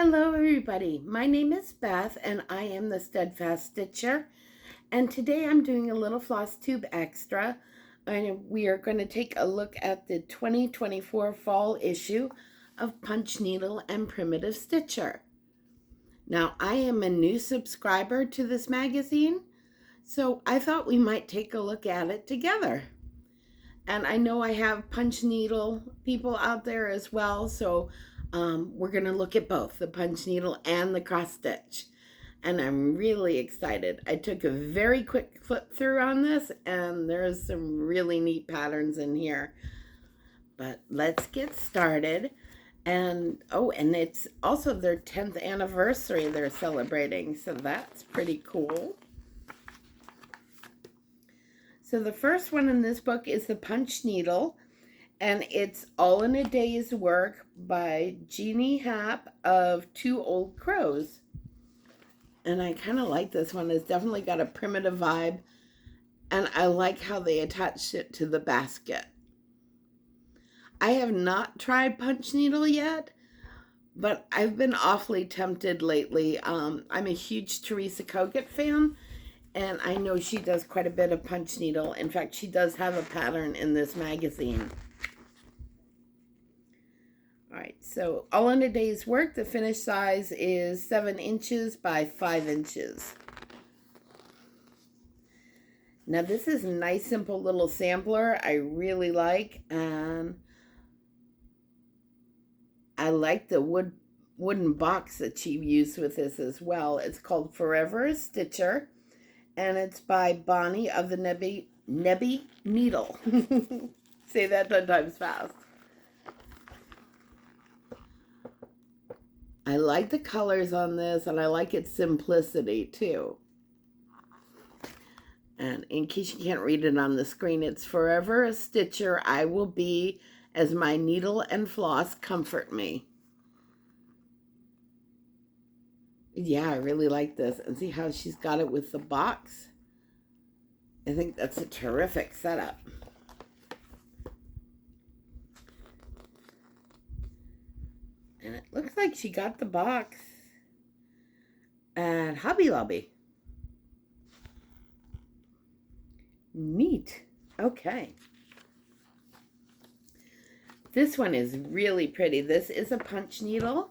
Hello everybody, my name is Beth and I am the Steadfast Stitcher, and today I'm doing a little Flosstube extra and we are going to take a look at the 2024 fall issue of Punch Needle and Primitive Stitcher. Now I am a new subscriber to this magazine, so I thought we might take a look at it together. And I know I have punch needle people out there as well, so we're going to look at both the punch needle and the cross stitch. And I'm really excited. I took a very quick flip through on this, and there's some really neat patterns in here. But let's get started. And it's also their 10th anniversary they're celebrating, so that's pretty cool. So the first one in this book is the Punch Needle, and it's All in a Day's Work by Jeannie Happ of Two Old Crows. And I kind of like this one. It's definitely got a primitive vibe, and I like how they attached it to the basket. I have not tried Punch Needle yet, but I've been awfully tempted lately. I'm a huge Teresa Kogut fan, and I know she does quite a bit of punch needle. In fact, she does have a pattern in this magazine. All right, so All in a Day's Work, the finished size is 7 inches by 5 inches. Now this is a nice, simple little sampler I really like, and I like the wooden box that she used with this as well. It's called Forever a Stitcher, and it's by Bonnie of the Nebby Needle. Say that 10 times fast. I like the colors on this, and I like its simplicity too. And in case you can't read it on the screen, it's Forever a Stitcher I will be, as my needle and floss comfort me. Yeah, I really like this. And see how she's got it with the box? I think that's a terrific setup. And it looks like she got the box at Hobby Lobby. Neat. Okay. This one is really pretty. This is a punch needle,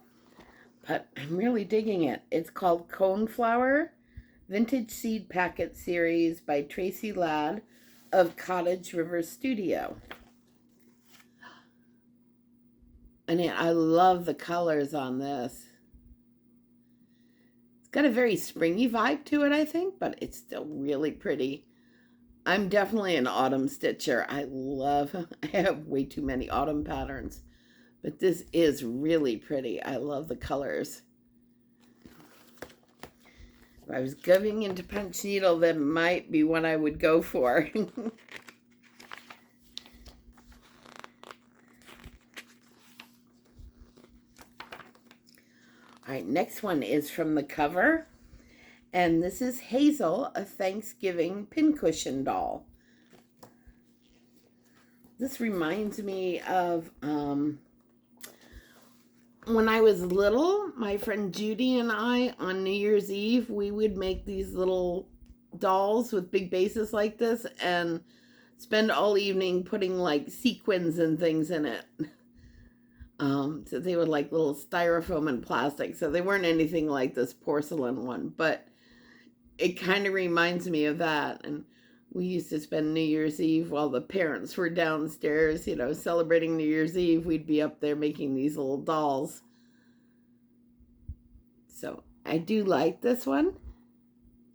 but I'm really digging it. It's called Coneflower Vintage Seed Packet Series by Tracy Ladd of Cottage River Studio. And I love the colors on this. It's got a very springy vibe to it, I think, but it's still really pretty. I'm definitely an autumn stitcher. I have way too many autumn patterns, but this is really pretty. I love the colors. If I was going into punch needle, that might be what I would go for. All right, next one is from the cover, and this is Hazel, a Thanksgiving pincushion doll. This reminds me of when I was little, my friend Judy and I, on New Year's Eve, we would make these little dolls with big bases like this and spend all evening putting like sequins and things in it. So they were like little styrofoam and plastic, so they weren't anything like this porcelain one, but it kind of reminds me of that. And we used to spend New Year's Eve while the parents were downstairs, celebrating New Year's Eve. We'd be up there making these little dolls. So I do like this one.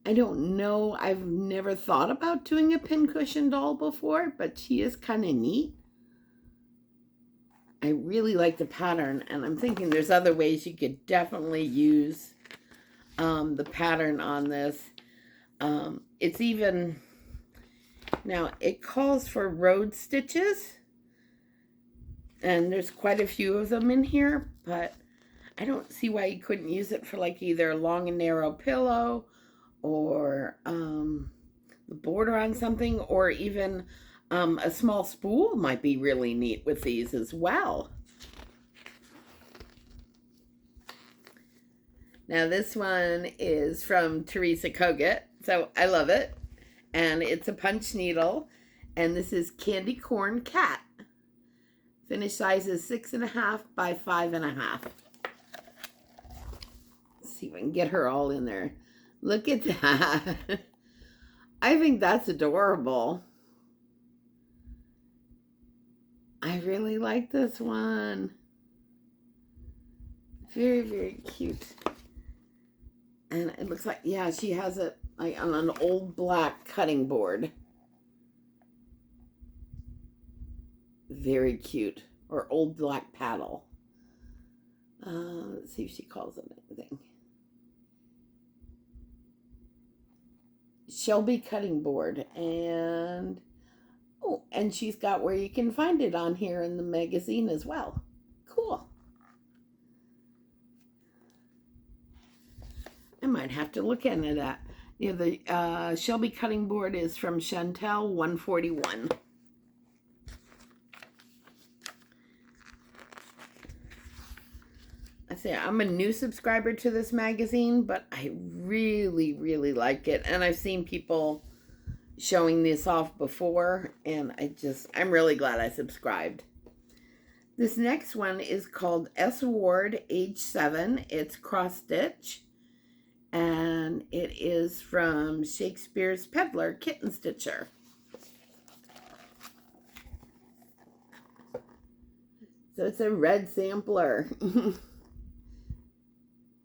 I don't know, I've never thought about doing a pincushion doll before, but she is kind of neat. I really like the pattern, and I'm thinking there's other ways you could definitely use the pattern on this. It's even, now it calls for road stitches, and there's quite a few of them in here, but I don't see why you couldn't use it for like either a long and narrow pillow or the border on something, or even a small spool might be really neat with these as well. Now this one is from Teresa Kogut, so I love it. And it's a punch needle. And this is Candy Corn Cat. Finish size is 6.5 by 5.5. Let's see if I can get her all in there. Look at that. I think that's adorable. I really like this one. Very, very cute. And it looks like, yeah, she has it like on an old black cutting board. Very cute. Or old black paddle. Let's see if she calls it anything. Shelby cutting board. And oh, and she's got where you can find it on here in the magazine as well. Cool. I might have to look into that. Yeah, the Shelby cutting board is from Chantel 141. I say I'm a new subscriber to this magazine, but I really, really like it. And I've seen people showing this off before, and I'm really glad I subscribed. This next one is called S. Ward, age 7. It's cross stitch, and it is from Shakespeare's Peddler Kitten Stitcher. So it's a red sampler.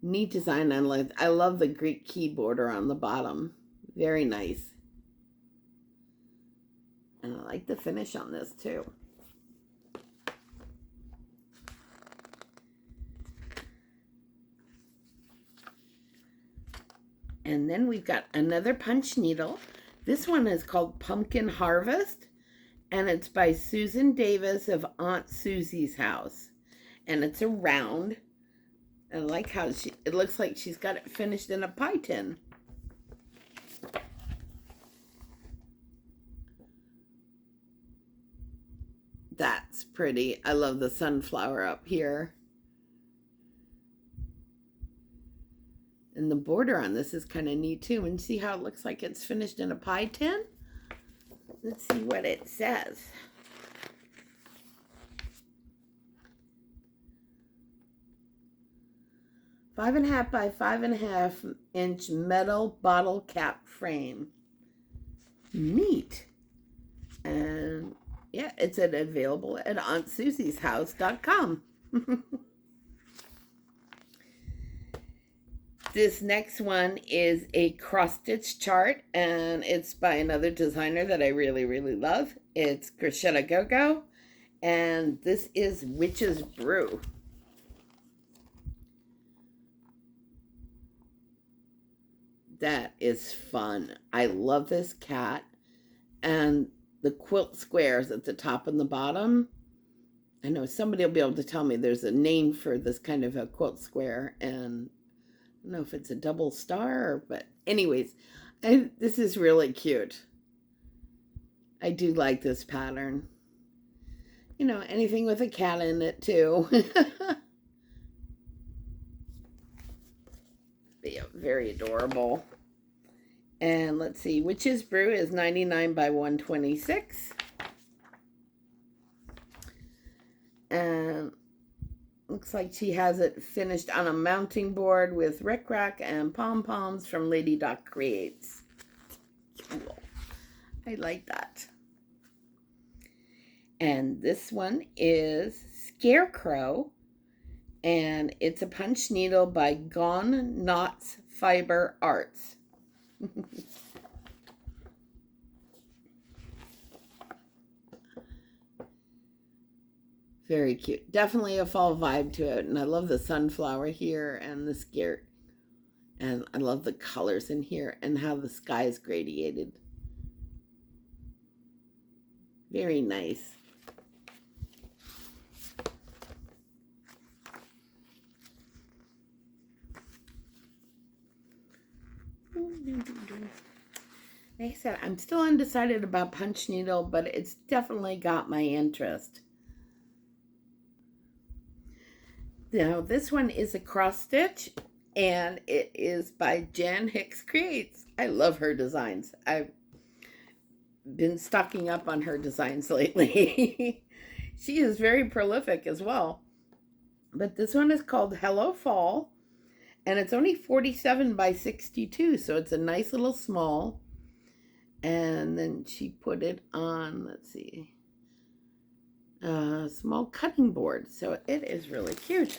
Neat design. I love the Greek key border on the bottom. Very nice. And I like the finish on this too. And then we've got another punch needle. This one is called Pumpkin Harvest, and it's by Susan Davis of Aunt Susie's House. And it's a round. I like how it looks like she's got it finished in a pie tin. That's pretty. I love the sunflower up here. And the border on this is kind of neat too. And see how it looks like it's finished in a pie tin? Let's see what it says. 5.5 by 5.5 inch metal bottle cap frame. Neat. And yeah, it's available at AuntSusiesHouse.com. This next one is a cross-stitch chart, and it's by another designer that I really, really love. It's Crocette GoGo, and this is Witch's Brew. That is fun. I love this cat. And the quilt squares at the top and the bottom. I know somebody will be able to tell me there's a name for this kind of a quilt square. And I don't know if it's a double star, but anyways, this is really cute. I do like this pattern. You know, anything with a cat in it too. Yeah, very adorable. And let's see, Witch's Brew is 99 by 126. And looks like she has it finished on a mounting board with rickrack and pom-poms from Lady Doc Creates. Cool. I like that. And this one is Scarecrow. And it's a punch needle by Gone Knots Fiber Arts. Very cute. Definitely a fall vibe to it. And I love the sunflower here and the skirt. And I love the colors in here and how the sky is gradiated. Very nice. Like I said, I'm still undecided about punch needle, but it's definitely got my interest. Now, this one is a cross stitch, and it is by Jan Hicks Creates. I love her designs. I've been stocking up on her designs lately. She is very prolific as well. But this one is called Hello Fall, and it's only 47 by 62, so it's a nice little small. And then she put it on, let's see, a small cutting board, so it is really cute.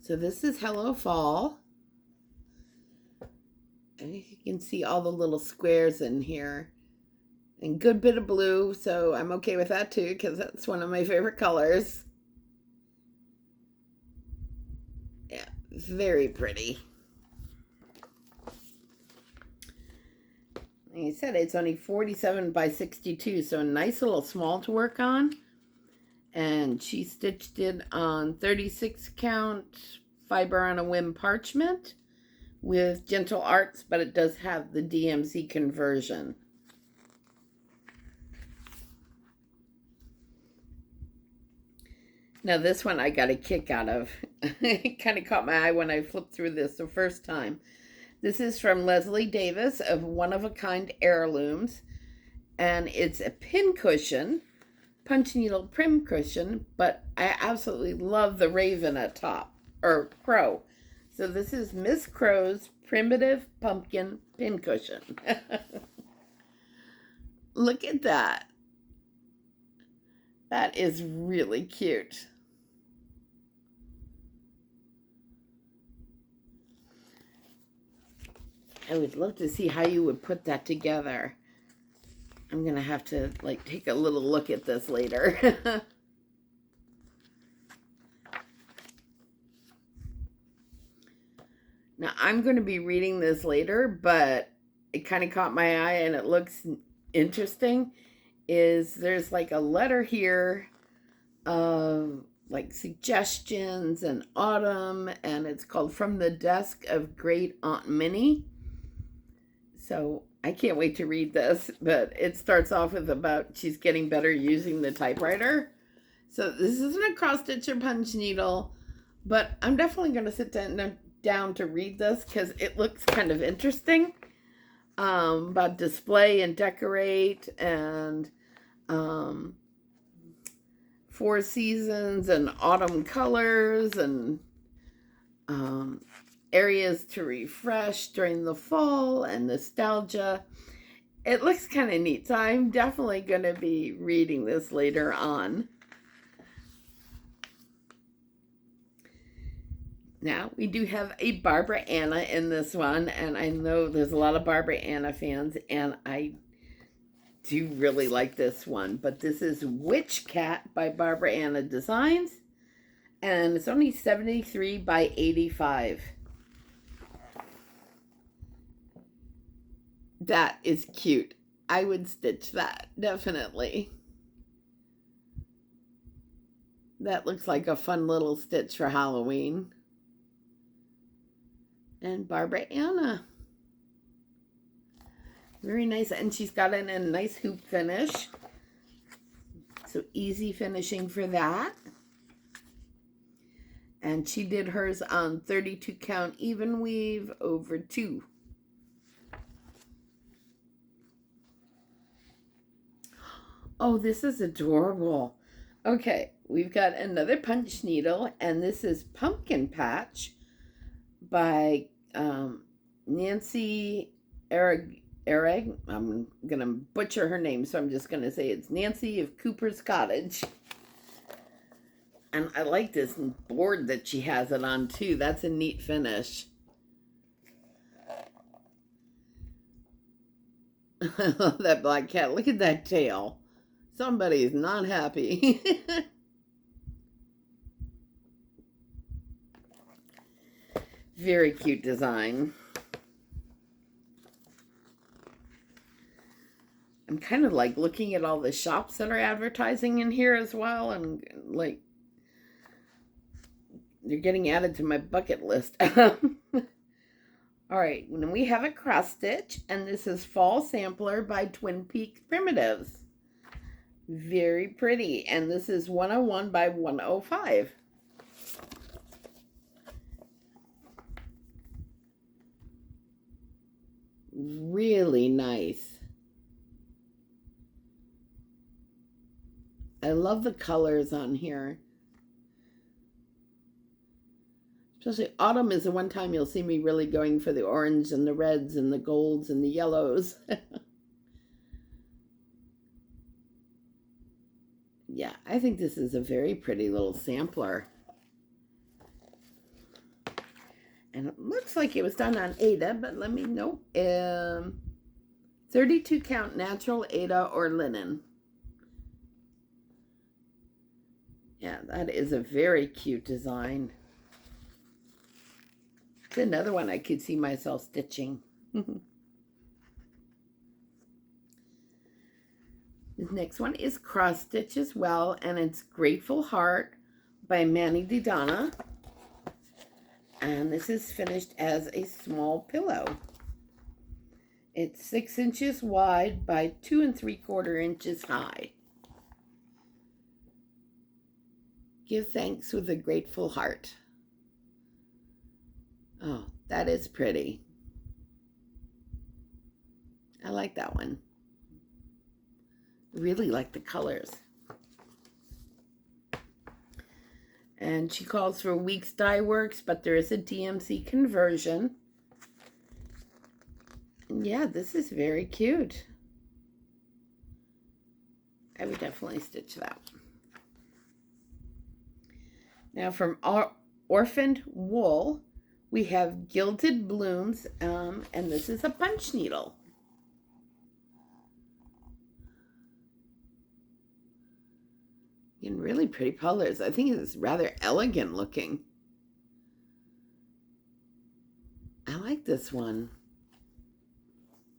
So this is Hello Fall. And you can see all the little squares in here. And good bit of blue, so I'm okay with that too, because that's one of my favorite colors. Yeah, very pretty. Like I said, it's only 47 by 62, so a nice little small to work on. And she stitched it on 36 count fiber on a whim parchment with gentle arts, but it does have the DMC conversion. Now this one I got a kick out of. It kind of caught my eye when I flipped through this the first time. This is from Leslie Davis of One of a Kind Heirlooms, and it's a pincushion, punch needle pincushion, but I absolutely love the raven at top, or crow. So this is Miss Crow's Primitive Pumpkin Pincushion. Look at that. That is really cute. I would love to see how you would put that together. I'm going to have to take a little look at this later. Now, I'm going to be reading this later, but it kind of caught my eye and it looks interesting. There's a letter here of suggestions and autumn, and it's called From the Desk of Great Aunt Minnie. So I can't wait to read this, but it starts off with about she's getting better using the typewriter. So this isn't a cross stitch or punch needle, but I'm definitely going to sit down to read this because it looks kind of interesting. About display and decorate and four seasons and autumn colors and areas to refresh during the fall and nostalgia. It looks kind of neat, so I'm definitely going to be reading this later on. Now, we do have a Barbara Anna in this one, and I know there's a lot of Barbara Anna fans, and I do really like this one. But this is Witch Cat by Barbara Anna Designs, and it's only 73 by 85. That is cute. I would stitch that, definitely. That looks like a fun little stitch for Halloween. And Barbara Anna. Very nice. And she's got it in a nice hoop finish. So easy finishing for that. And she did hers on 32 count even weave over 2. Oh, this is adorable. Okay, we've got another punch needle, and this is Pumpkin Patch by Nancy Ereg. I'm going to butcher her name, so I'm just going to say it's Nancy of Cooper's Cottage. And I like this board that she has it on, too. That's a neat finish. I love that black cat. Look at that tail. Somebody is not happy. Very cute design. I'm kind of looking at all the shops that are advertising in here as well, and they're getting added to my bucket list. All right, then we have a cross stitch, and this is Fall Sampler by Twin Peaks Primitives. Very pretty, and this is 101 by 105. really nice. I love the colors on here. Especially autumn is the one time you'll see me really going for the orange and the reds and the golds and the yellows. Yeah, I think this is a very pretty little sampler. And it looks like it was done on Aida, but let me know. 32 count natural Aida or linen. Yeah, that is a very cute design. It's another one I could see myself stitching. This next one is cross stitch as well, and it's Grateful Heart by Manny Didana. And this is finished as a small pillow. It's 6 inches wide by 2 3/4 inches high. Give thanks with a grateful heart. Oh, that is pretty. I like that one. Really like the colors. And she calls for Weeks Dye Works, but there is a DMC conversion. And yeah, this is very cute. I would definitely stitch that. Now from Orphaned Wool, we have Gilded Blooms, and this is a punch needle. In really pretty colors. I think it's rather elegant looking. I like this one.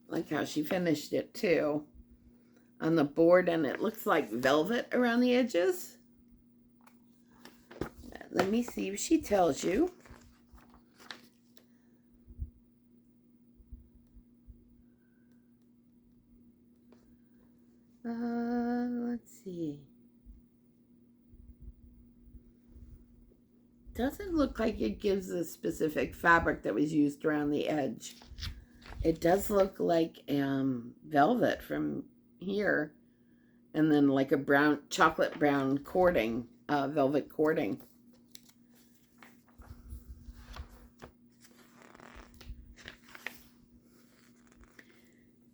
I like how she finished it too on the board, and it looks like velvet around the edges. Let me see if she tells you. Let's see. Doesn't look like it gives a specific fabric that was used around the edge. It does look like velvet from here, and then like a brown, chocolate brown cording, velvet cording.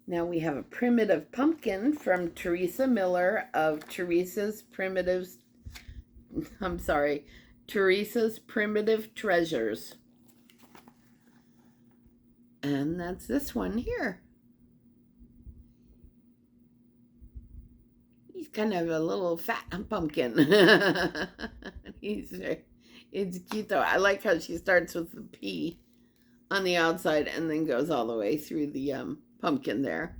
Now we have a primitive pumpkin from Teresa Miller of Teresa's Primitive Treasures. And that's this one here. He's kind of a little fat pumpkin. It's cute though. I like how she starts with the P on the outside and then goes all the way through the pumpkin there.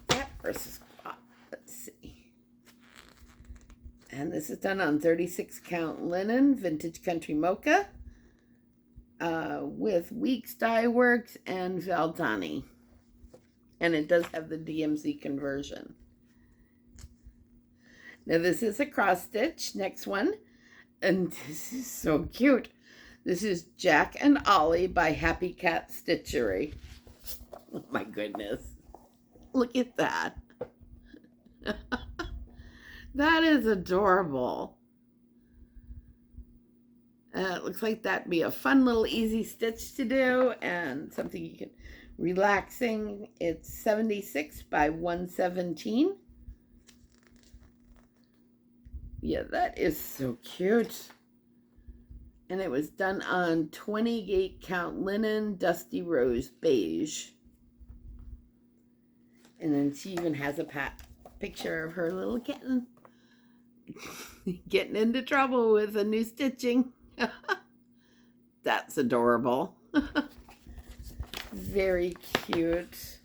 That versus let's see. And this is done on 36 count linen, vintage country mocha, with Weeks Dye Works and Valdani. And it does have the DMC conversion. Now this is a cross stitch. Next one. And this is so cute. This is Jack and Ollie by Happy Cat Stitchery. Oh my goodness. Look at that. That is adorable. It looks like that'd be a fun little easy stitch to do and something you can relaxing. It's 76 by 117. Yeah, that is so cute. And it was done on 28 count linen, dusty rose beige. And then she even has a picture of her little kitten getting into trouble with a new stitching. That's adorable. Very cute.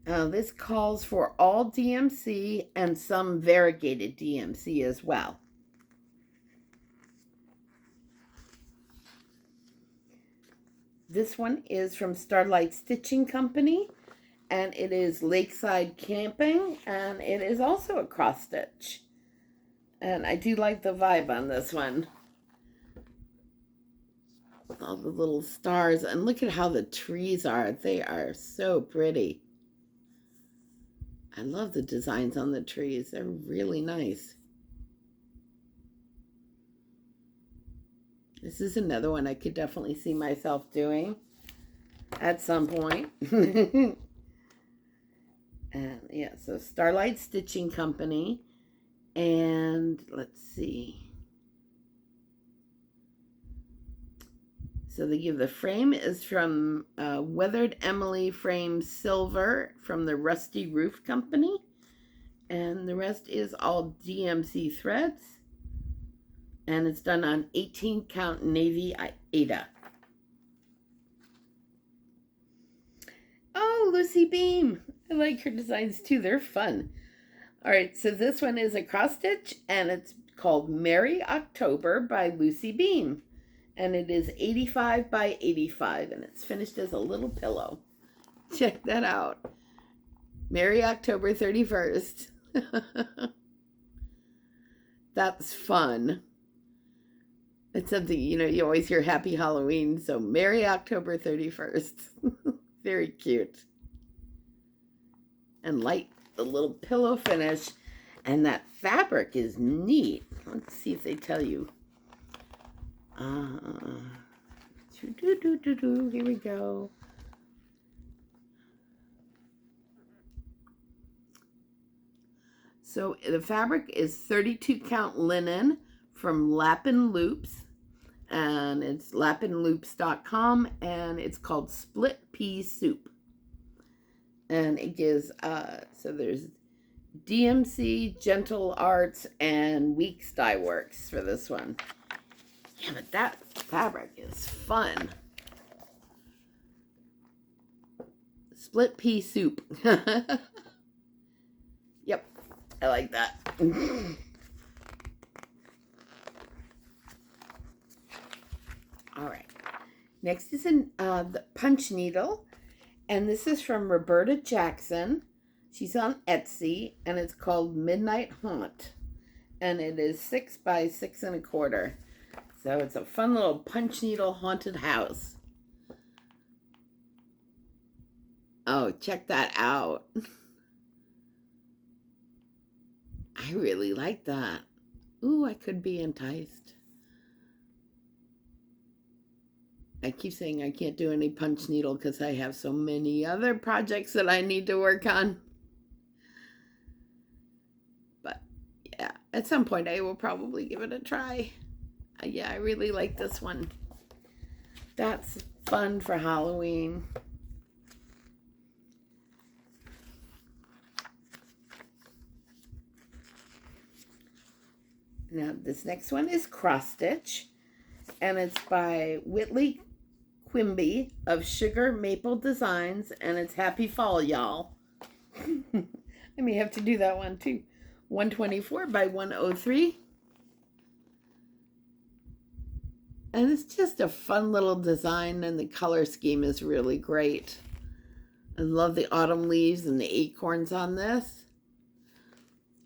This calls for all DMC and some variegated DMC as well. This one is from Starlight Stitching Company, and it is Lakeside Camping, and it is also a cross stitch. And I do like the vibe on this one. all the little stars, and look at how the trees are. They are so pretty. I love the designs on the trees. They're really nice. This is another one I could definitely see myself doing at some point. And yeah, so Starlight Stitching Company. And let's see. So they give the frame is from Weathered Emily Frame Silver from the Rusty Roof Company. And the rest is all DMC threads. And it's done on 18 count navy Aida. Oh, Lucy Beam. I like her designs too. They're fun. All right, so this one is a cross stitch, and it's called Merry October by Lucy Beam. And it is 85 by 85, and it's finished as a little pillow. Check that out. Merry October 31st. That's fun. It's something, you know, you always hear Happy Halloween, so Merry October 31st. Very cute. And light, the little pillow finish. And that fabric is neat. Let's see if they tell you. Here we go. So the fabric is 32 count linen from Lappin Loops, and it's lappinloops.com, and it's called Split Pea Soup. And it gives, so there's DMC, Gentle Arts, and Weeks Dye Works for this one. Yeah, but that fabric is fun. Split Pea Soup. Yep, I like that. All right, next is the punch needle, and this is from Roberta Jackson. She's on Etsy, and it's called Midnight Haunt, and it is 6 by 6 1/4. So it's a fun little punch needle haunted house. Oh, check that out. I really like that. Ooh, I could be enticed. I keep saying I can't do any punch needle because I have so many other projects that I need to work on. But yeah, at some point I will probably give it a try. Yeah, I really like this one. That's fun for Halloween. Now this next one is cross stitch, and it's by Whitley Quimby of Sugar Maple Designs, and it's Happy Fall, y'all. I may have to do that one too. 124 by 103. And it's just a fun little design, and the color scheme is really great. I love the autumn leaves and the acorns on this.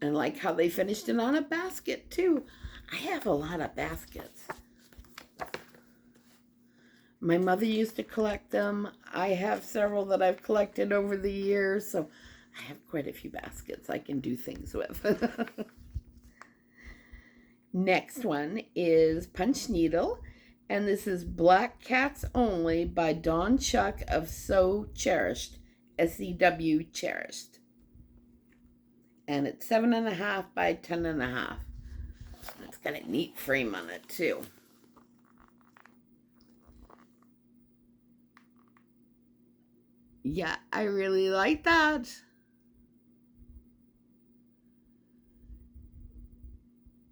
And I like how they finished it on a basket too. I have a lot of baskets. My mother used to collect them. I have several that I've collected over the years, so I have quite a few baskets I can do things with. Next one is Punch Needle, and this is Black Cats Only by Dawn Chuck of So Cherished, SEW Cherished. And it's 7.5 by 10.5. It's got a neat frame on it too. Yeah, I really like that.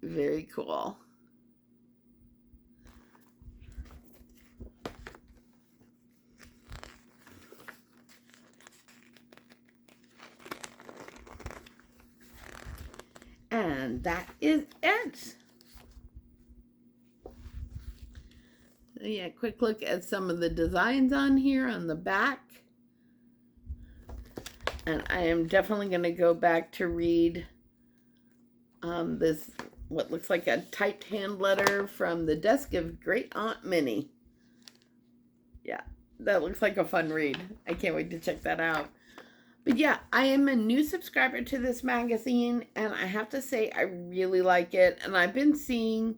Very cool. And that is it. Yeah, quick look at some of the designs on here on the back. And I am definitely going to go back to read this, what looks like a typed hand letter from the desk of Great Aunt Minnie. Yeah, that looks like a fun read. I can't wait to check that out. But yeah, I am a new subscriber to this magazine, and I have to say I really like it. And I've been seeing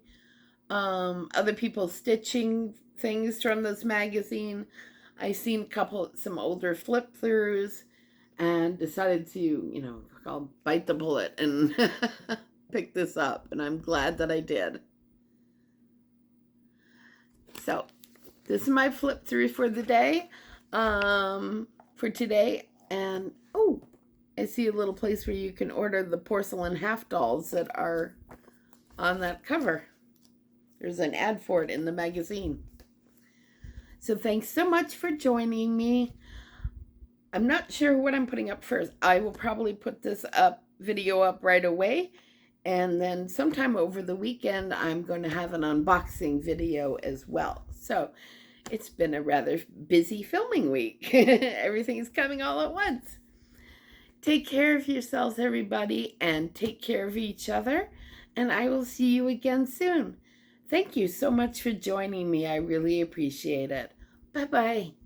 other people stitching things from this magazine. I've seen some older flip throughs, and decided to, I'll bite the bullet and pick this up. And I'm glad that I did. So this is my flip through for the day, for today. And oh, I see a little place where you can order the porcelain half dolls that are on that cover. There's an ad for it in the magazine. So thanks so much for joining me. I'm not sure what I'm putting up first. I will probably put this video up right away. And then sometime over the weekend, I'm going to have an unboxing video as well. So it's been a rather busy filming week. Everything's coming all at once. Take care of yourselves, everybody, and take care of each other. And I will see you again soon. Thank you so much for joining me. I really appreciate it. Bye-bye.